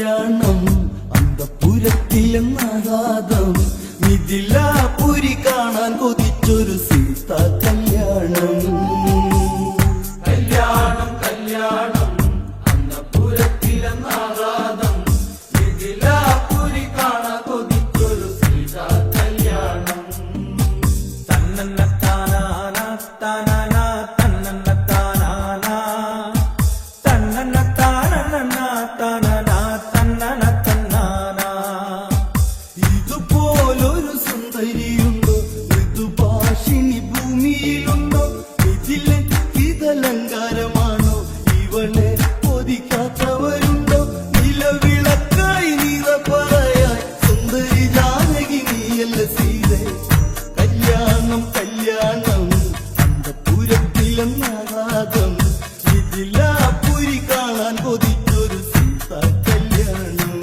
കല്യാണം അന്തപുരത്തിലെന്നാകാതം മിഥിലാപുരി കാണാൻ കൊതിച്ചൊരു സീത കല്യാണം കല്യാണം കല്യാണം അന്തപുരത്തിലെന്നാകാതം മിഥിലാപുരി കാണാൻ കൊതിച്ചൊരു സീത കല്യാണം തന്നന്ന താനാന താനാന തന്നന്ന താനാന തന്നന്ന താനന താനന തന്നന തന്നാന ഇതുപോലൊരു സുന്ദരിയുണ്ടോ ഋതുഭാഷിണി ഭൂമിയിലുണ്ടോ ഇതിലെ ഇതലങ്കാരമാണോ ഇവളെ കൊതിക്കാത്തവരുണ്ടോ നിലവിളക്കായി നീത പറയായി സുന്ദരി ജാനകി നീയല്ല സീതേ കല്യാണം കല്യാണം അന്തപുരത്തിലെന്നാകാതം മിഥിലാപുരി കാണാൻ കൊതിച്ചൊരു സീത കല്യാണം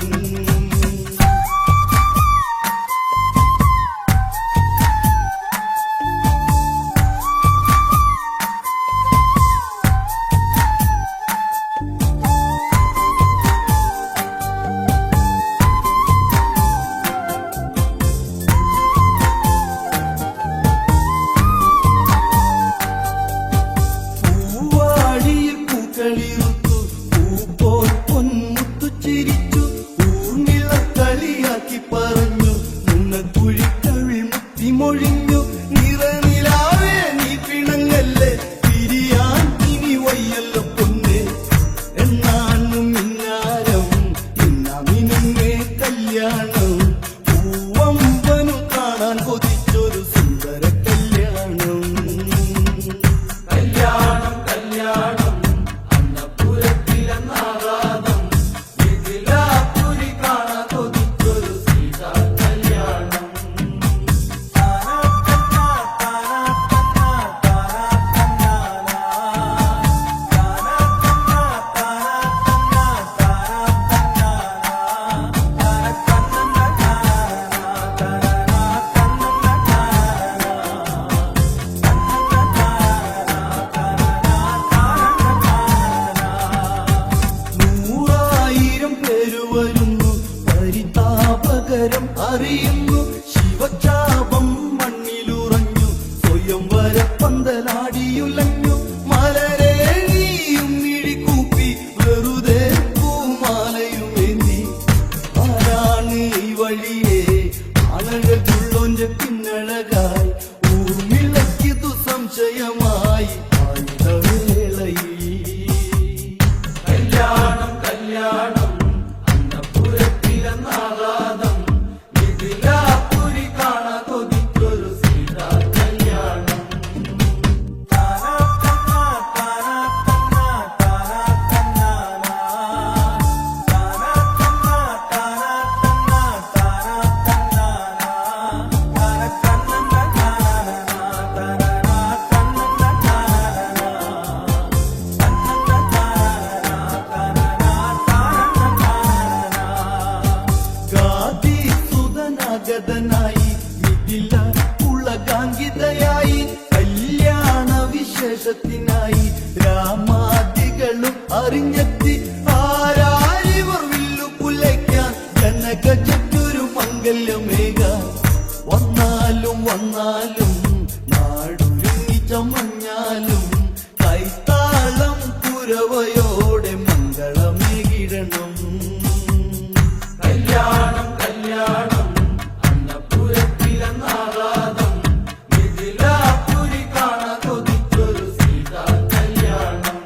പൂവാടിയിൽ പൂക്കളിറുത്തു പൂപ്പോൽ പൊന്മുത്തു ചിരിച്ചു ഊർമിള കളിയാക്കി പറഞ്ഞു മുന്നക്കുഴിക്കവിൾ മുത്തിമൊഴിഞ്ഞു നിറനിലാവേ നീ പിണങ്ങല്ലേ പിരിയാൻ ഇനി വയ്യല്ലോ പൊന്നേ എന്നാണു മിന്നാരം ഇന്നമിനുമേ കല്യാണം പൂവമ്പനും കാണാൻ കൊതിച്ചൊരു സുന്ദര കല്യാണം കല്യാണം കല്യാണം അന്തപുരത്തിലെന്നാകാതം മിഥിലാപുരി കാണാൻ കൊതിച്ചൊരു സീത കല്യാണം നൂറായിരം പേര് വരുന്നു പരിതാപകരം അറിയുന്നു ശിവചാപം മണ്ണിലുറഞ്ഞു സ്വയംവര പന്തലാടിയുലഞ്ഞു മലരെ നീയും മിഴികൂപ്പി വെറുതെ പൂമാലയുമേന്തി ആരാണ് ഈ വഴിയെ അഴകുള്ളോന്റെ പിന്നഴകായി ഊർമിളക്കിതു സംശയമായി ആയുധവേളയിൽ കല്യാണം കല്യാണം അന്തപുരത്തിലെന്നാകാതം മിഥിലാപുരി കാണാൻ കൊതിച്ചൊരു സീത കല്യാണം ഗാദിസുതനാഗതനായി മിഥില ഉളകാങ്കിതയായി കല്യാണ വിശേഷത്തിനായി രാമാദികളും അറിഞ്ഞെത്തി ആരാരിവർ വില്ലു പുലയ്ക്കാൻ ജനകജറ്റൊരു മംഗല്യമേക വന്നാലും വന്നാലും നാടുരുങ്ങി ചമഞ്ഞാലും കൈത്താളം കുരവയോടെ മംഗളമേകിടണം കല്യാണം കല്യാണം അന്തപുരത്തിലെന്നാകാതം മിഥിലാപുരി കാണാൻ കൊതിച്ചൊരു സീത കല്യാണം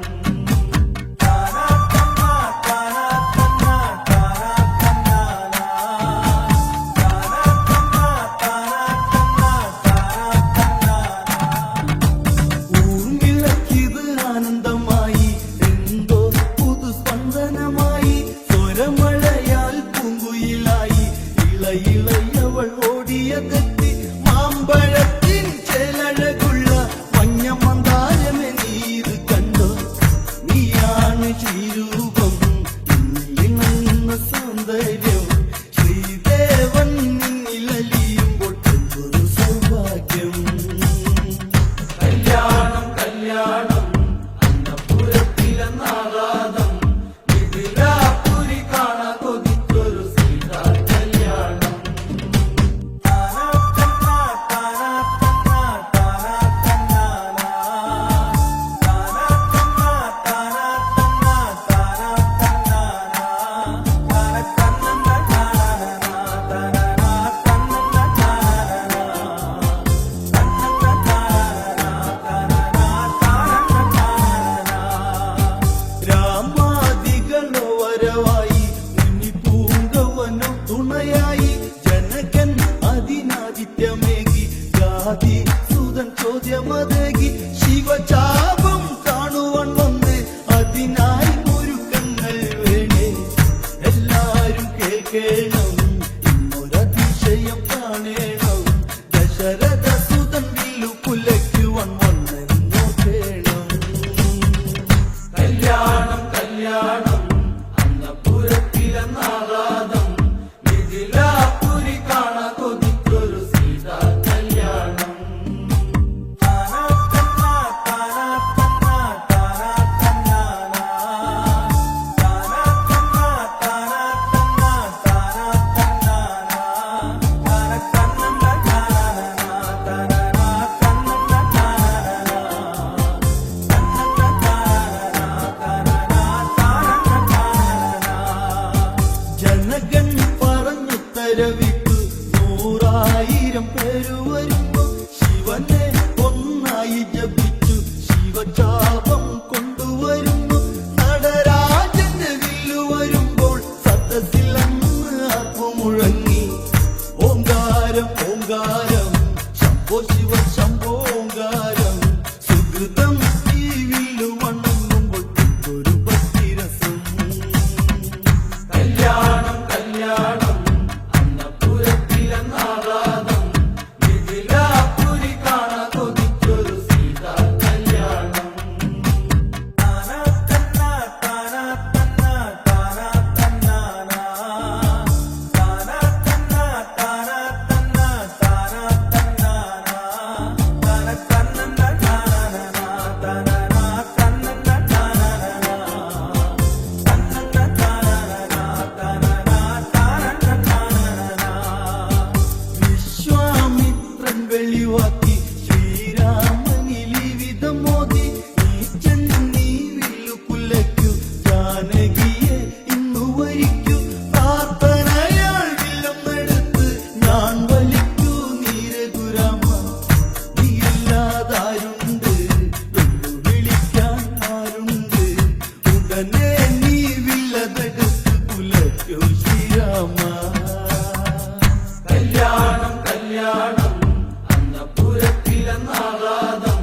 കേൾക്കേണം, ഇന്നൊരതിശയം കാണേണം. ദശരഥ സുതൻ വില്ലു കുലയ്ക്കുവാൻ വന്നെന്നോ കേണം. കല്യാണം കല്യാണം അന്നപുരത്തിലെന്നാറാദം, മിഥിലാപുരി കാണാ കൊതിച്ചൊരു സീതാ കല്യാണം. ജനകൻ പറഞ്ഞുത്തരവിട്ടു 100,000 പേരു വരുന്നു. ശിവനെ ഒന്നായി ജപിച്ചു, ശിവചാപം കൊണ്ടുവരുന്നു. നടരാജന്റെ വില്ലു വരുമ്പോൾ സദസ്സിൽ അന്ന് ആത്മമുഴങ്ങി. ഓങ്കാരം ഓങ്കാരം ശംഭോ ശിവ ശംഭോ ഓങ്കാരം. സുഹൃതം ഈ വില്ലു വണങ്ങുമ്പോൾ ഒരു ഭക്തിരസം. കല്യാണം കല്യാണം അന്നപുരത്തിലെന്നാറാദം, മിഥിലാപുരി കാണാ കൊതിച്ചൊരു സീതാ കല്യാണം. വിശ്വാമിത്രൻ വെളിവാക്കി ശ്രീരാമനിലി വിധം മോദി. നീ ചെന്ന് നീ വില്ലു കുലയ്ക്കു, ജാനകിയെ ഇന്നു വരിക്കൂ. പ്രാർത്ഥനയാൾ വില്ലൊന്നെടുത്ത് ഞാൻ വലിക്കൂ. നീ രഘുരാമ നീയല്ലാതാരുണ്ട്, എന്ന് വിളിക്കാൻ ആരുണ്ട്. ഉടനെ നീ വില്ലതെടുത്ത് കുലയ്ക്കൂ ശ്രീരാമ. കല്യാണം കല്യാണം അന്നപുരത്തിലെന്നാറാദം,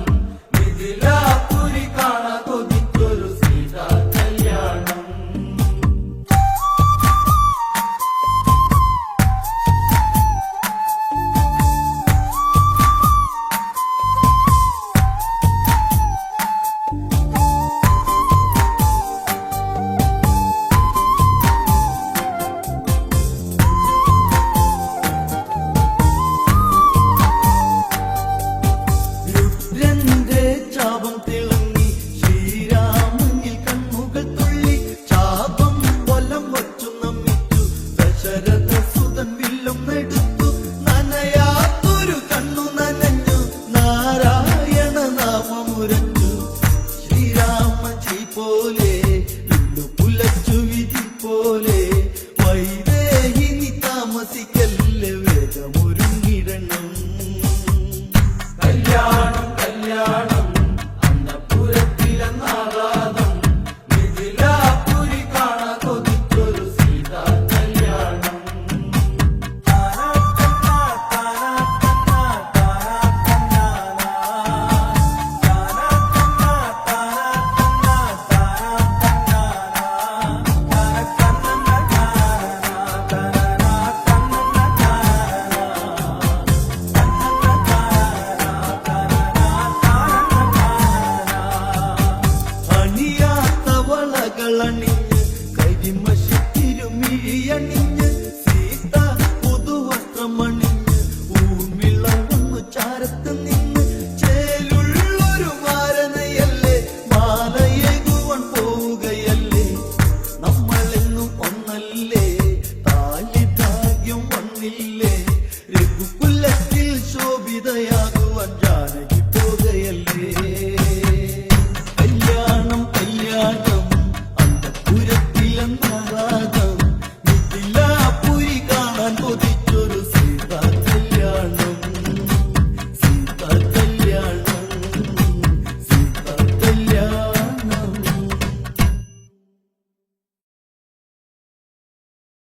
മിഥിലാപുരി കാണാ കൊതിച്ചൊരു സീതാ കല്യാണം. രുദ്രന്റെ ചാപം തിളങ്ങി, ശ്രീരാമനിൽ കണ്ണുകൾ തുള്ളി. ചാപം വലം വച്ചു നമ്മിച്ചു, ദശരഥ സുതൻ വില്ലൊന്നെടുത്തു. നനയാത്തൊരു കണ്ണു നനഞ്ഞു, നാരായണ നാമമുരച്ചു. ശ്രീരാമജി പോലെ വില്ലു കുലച്ചു വിധി പോലെ. വൈദേഹിനി താമസിക്കല്ലേ, വേഗമൊരുങ്ങിടണം. കല്യാണം കല്യാണം